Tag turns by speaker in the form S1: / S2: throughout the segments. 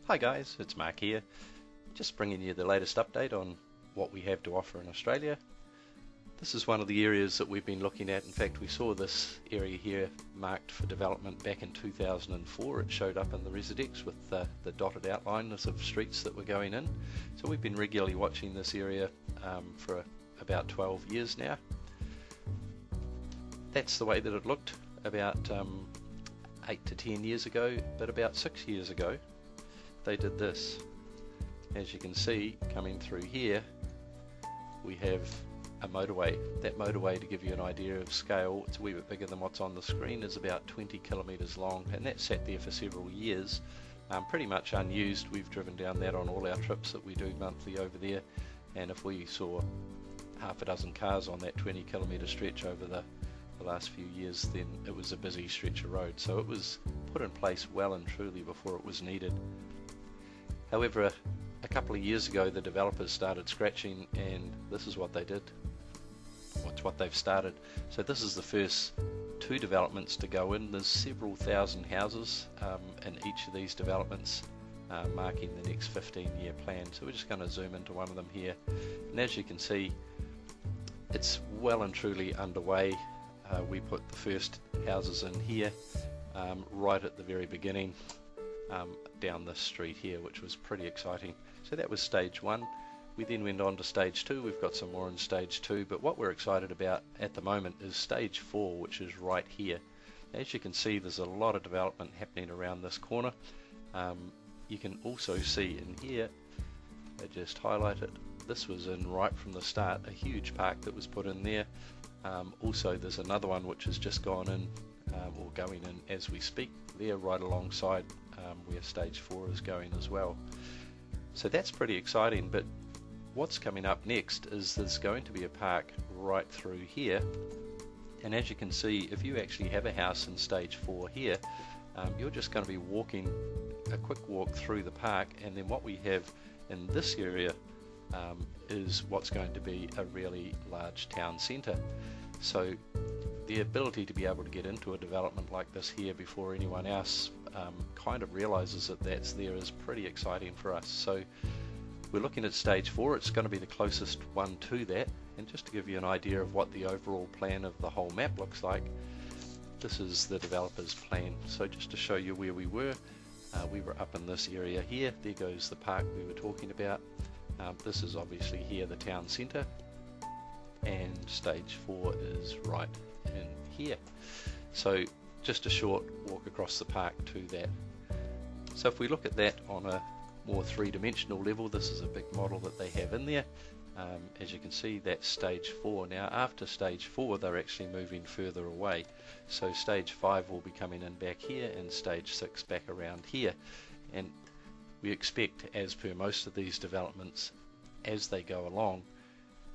S1: Hi guys, it's Mark here, just bringing you the latest update on what we have to offer in Australia. This is one of the areas that we've been looking at. In fact, we saw this area here marked for development back in 2004. It showed up in the Residex with the dotted outlines of streets that were going in. So we've been regularly watching this area for about 12 years now. That's the way that it looked about 8 to 10 years ago, but about 6 years ago they did this. As you can see, coming through here we have a motorway. That motorway, to give you an idea of scale, it's a wee bit bigger than what's on the screen, is about 20 kilometres long, and that sat there for several years, pretty much unused. We've driven down that on all our trips that we do monthly over there, and if we saw half a dozen cars on that 20 kilometre stretch over the last few years, then it was a busy stretch of road. So it was put in place well and truly before it was needed. However, a couple of years ago the developers started scratching, and this is what they did. What's what they've started. So this is the first two developments to go in. There's several thousand houses in each of these developments, marking the next 15-year plan. So we're just going to zoom into one of them here, and as you can see, it's well and truly underway. We put the first houses in here right at the very beginning, down this street here, which was pretty exciting. So that was stage one. We then went on to stage two. We've got some more in stage two, but what we're excited about at the moment is stage four, which is right here. As you can see, there's a lot of development happening around this corner. You can also see in here, I just highlight it, this was in right from the start, a huge park that was put in there. Also there's another one which has just gone in, or going in as we speak, there right alongside where stage four is going as well. So that's pretty exciting, but what's coming up next is there's going to be a park right through here, and as you can see, if you actually have a house in stage four here, you're just going to be walking a quick walk through the park, and then what we have in this area is what's going to be a really large town centre. So the ability to be able to get into a development like this here before anyone else kind of realizes that that's there is pretty exciting for us. So we're looking at stage four. It's going to be the closest one to that, and just to give you an idea of what the overall plan of the whole map looks like, this is the developer's plan. So just to show you where we were up in this area here. There goes the park we were talking about. This is obviously here the town centre, and stage four is right in here. So just a short walk across the park to that. So if we look at that on a more three-dimensional level, this is a big model that they have in there. As you can see, that's stage four. Now after stage four they're actually moving further away, so stage five will be coming in back here, and stage six back around here. And we expect, as per most of these developments, as they go along,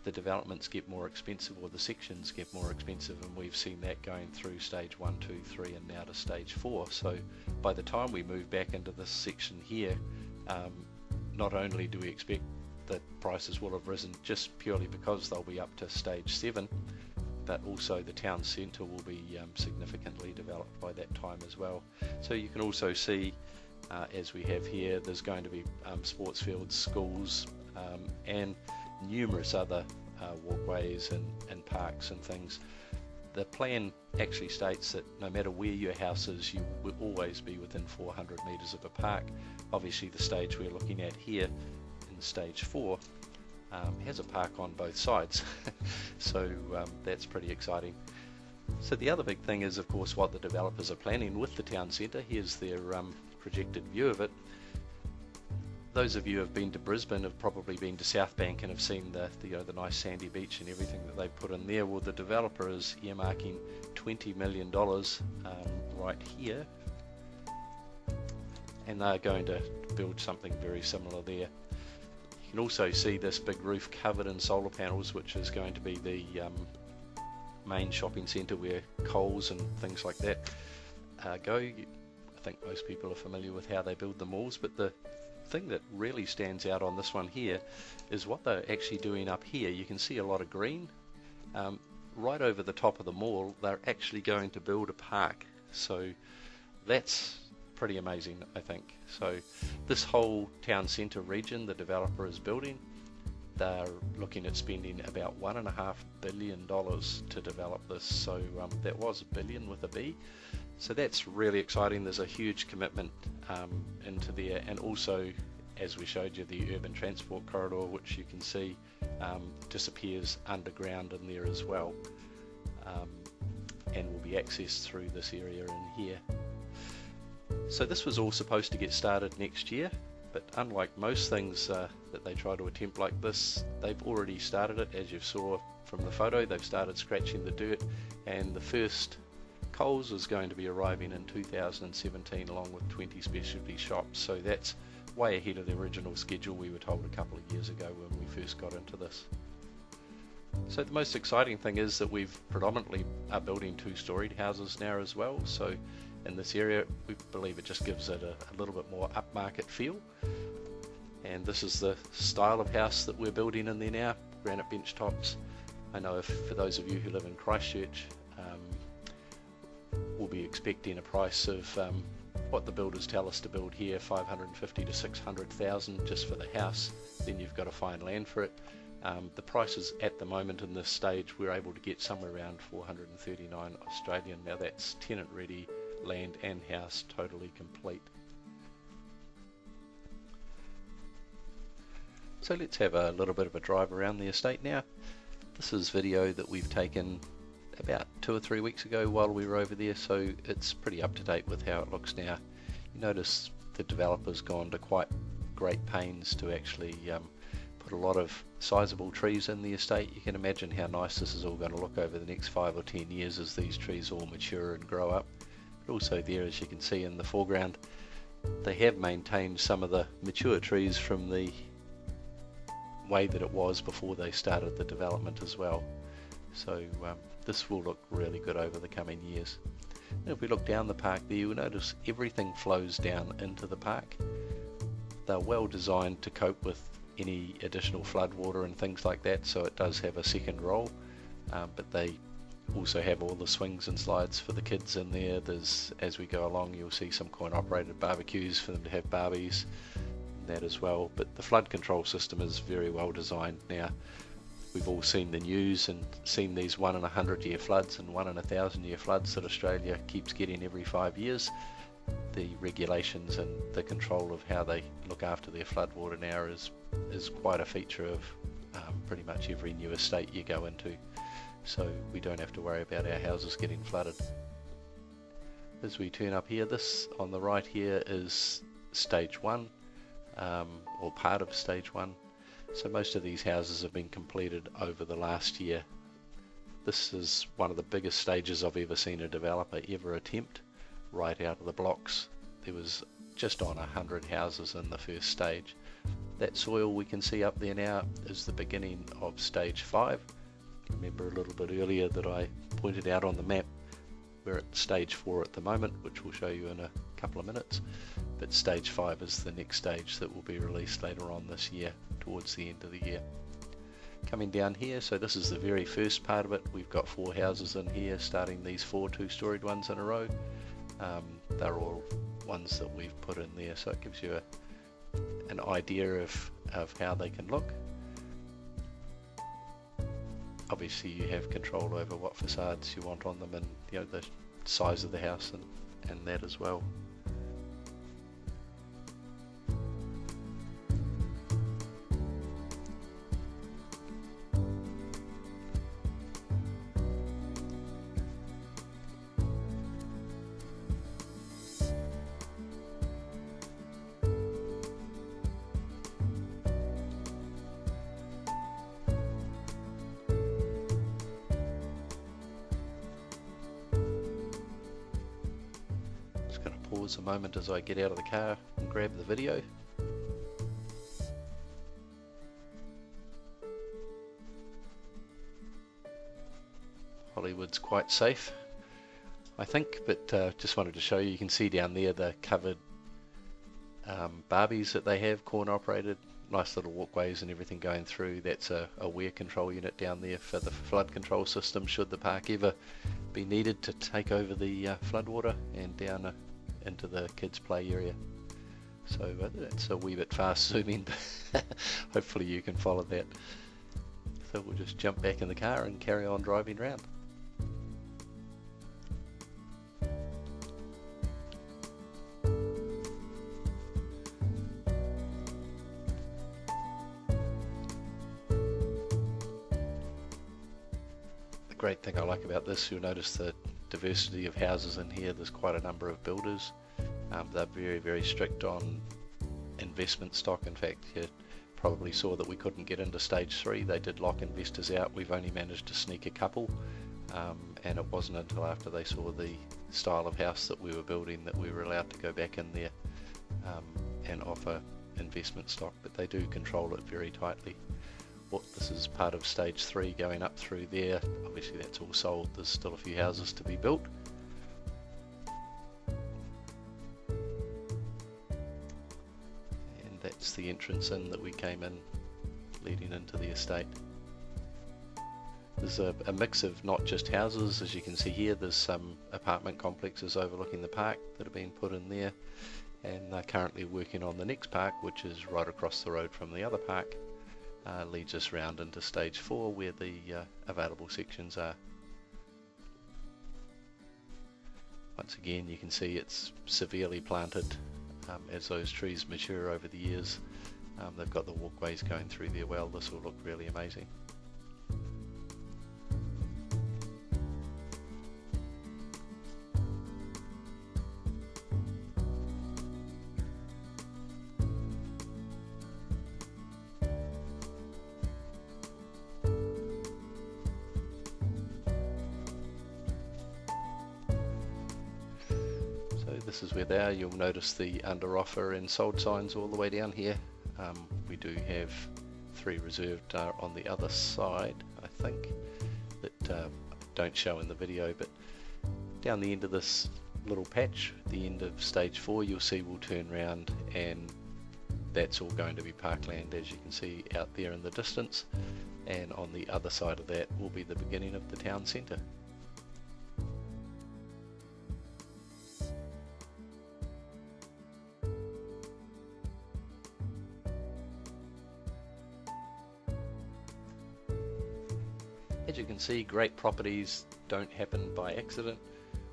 S1: the developments get more expensive, or the sections get more expensive, and we've seen that going through stage 1, 2, 3 and now to stage 4. So by the time we move back into this section here, not only do we expect that prices will have risen just purely because they'll be up to stage 7, but also the town centre will be significantly developed by that time as well. So you can also see, as we have here, there's going to be sports fields, schools, and numerous other walkways and parks and things. The plan actually states that no matter where your house is, you will always be within 400 metres of a park. Obviously the stage we're looking at here in stage 4 has a park on both sides. So that's pretty exciting. So the other big thing is, of course, what the developers are planning with the town centre. Here's their projected view of it. Those of you who have been to Brisbane have probably been to South Bank and have seen the nice sandy beach and everything that they've put in there. Well, the developer is earmarking $20 million right here, and they're going to build something very similar there. You can also see this big roof covered in solar panels, which is going to be the main shopping centre where Coles and things like that go. I think most people are familiar with how they build the malls, but the thing that really stands out on this one here is what they're actually doing up here. You can see a lot of green. Right over the top of the mall, they're actually going to build a park. So that's pretty amazing, I think. So this whole town centre region the developer is building, they're looking at spending about $1.5 billion to develop this. So that was a billion with a B. So that's really exciting. There's a huge commitment into there, and also, as we showed you, the urban transport corridor, which you can see disappears underground in there as well, and will be accessed through this area in here. So this was all supposed to get started next year, but unlike most things that they try to attempt like this, they've already started it. As you saw from the photo, they've started scratching the dirt, and the first Coles is going to be arriving in 2017 along with 20 specialty shops. So that's way ahead of the original schedule we were told a couple of years ago when we first got into this. So the most exciting thing is that we've predominantly are building two-storied houses now as well. So in this area we believe it just gives it a little bit more upmarket feel. And this is the style of house that we're building in there now, granite bench tops. I know for those of you who live in Christchurch, we'll be expecting a price of what the builders tell us to build here, 550 to 600,000 just for the house. Then you've got to find land for it. The prices at the moment in this stage, we're able to get somewhere around 439 Australian. Now that's tenant ready, land and house totally complete. So let's have a little bit of a drive around the estate now. This is video that we've taken about 2 or 3 weeks ago while we were over there, so it's pretty up to date with how it looks now. You notice the developer's gone to quite great pains to actually put a lot of sizable trees in the estate. You can imagine how nice this is all going to look over the next 5 or 10 years as these trees all mature and grow up. But also there, as you can see in the foreground, they have maintained some of the mature trees from the way that it was before they started the development as well. So this will look really good over the coming years. And if we look down the park there, you'll notice everything flows down into the park. They're well designed to cope with any additional flood water and things like that, so it does have a second role, but they also have all the swings and slides for the kids in there. There's, as we go along, you'll see some coin operated barbecues for them to have barbies and that as well. But the flood control system is very well designed now. We've all seen the news and seen these 1 in 100 year floods and 1 in 1,000 year floods that Australia keeps getting every 5 years. The regulations and the control of how they look after their floodwater now is quite a feature of pretty much every new estate you go into. So we don't have to worry about our houses getting flooded. As we turn up here, this on the right here is stage 1, or part of stage 1. So most of these houses have been completed over the last year. This is one of the biggest stages I've ever seen a developer ever attempt. Right out of the blocks, there was just on 100 houses in the first stage. That soil we can see up there now is the beginning of stage 5. Remember a little bit earlier that I pointed out on the map we're at stage 4 at the moment, which we'll show you in a couple of minutes, but stage 5 is the next stage that will be released later on this year, towards the end of the year. Coming down here, so this is the very first part of it. We've got 4 houses in here, starting these 4 two-storied ones in a row. They're all ones that we've put in there, so it gives you an idea of how they can look. Obviously you have control over what facades you want on them, and the size of the house and that as well. Pause a moment as I get out of the car and grab the video. Hollywood's quite safe, I think, but just wanted to show you. You can see down there the covered barbies that they have, corn operated, nice little walkways and everything going through. That's a wear control unit down there for the flood control system should the park ever be needed to take over the floodwater, and down into the kids play area. So that's a wee bit fast zooming, but hopefully you can follow that. So we'll just jump back in the car and carry on driving around. The great thing I like about this, you'll notice the diversity of houses in here. There's quite a number of builders. They're very, very strict on investment stock. In fact, you probably saw that we couldn't get into stage 3. They did lock investors out. We've only managed to sneak a couple, and it wasn't until after they saw the style of house that we were building that we were allowed to go back in there and offer investment stock, but they do control it very tightly. This is part of stage 3 going up through there. Obviously that's all sold. There's still a few houses to be built. And that's the entrance in that we came in, leading into the estate. There's a mix of not just houses, as you can see here. There's some apartment complexes overlooking the park that have been put in there, and they're currently working on the next park, which is right across the road from the other park. Leads us round into stage 4 where the available sections are. Once again, you can see it's severely planted as those trees mature over the years. They've got the walkways going through there well. This will look really amazing. This is where they are. You'll notice the under offer and sold signs all the way down here. We do have 3 reserved on the other side, I think, that don't show in the video, but down the end of this little patch, the end of stage 4, you'll see we'll turn around and that's all going to be parkland, as you can see out there in the distance, and on the other side of that will be the beginning of the town centre. As you can see, great properties don't happen by accident.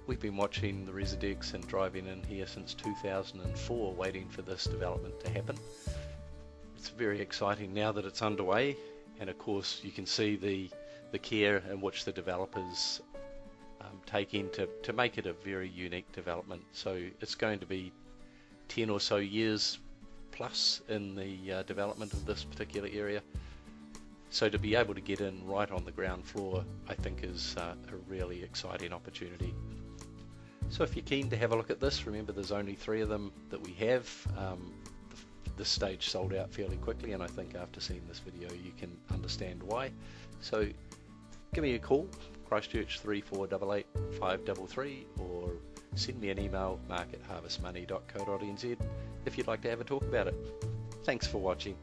S1: We've been watching the Residex and driving in here since 2004, waiting for this development to happen. It's very exciting now that it's underway, and of course you can see the care in which the developers taking to make it a very unique development. So it's going to be 10 or so years plus in the development of this particular area. So to be able to get in right on the ground floor, I think is a really exciting opportunity. So if you're keen to have a look at this, remember there's only 3 of them that we have. This stage sold out fairly quickly, and I think after seeing this video you can understand why. So give me a call, Christchurch 3488 533, or send me an email, mark@harvestmoney.co.nz, if you'd like to have a talk about it. Thanks for watching.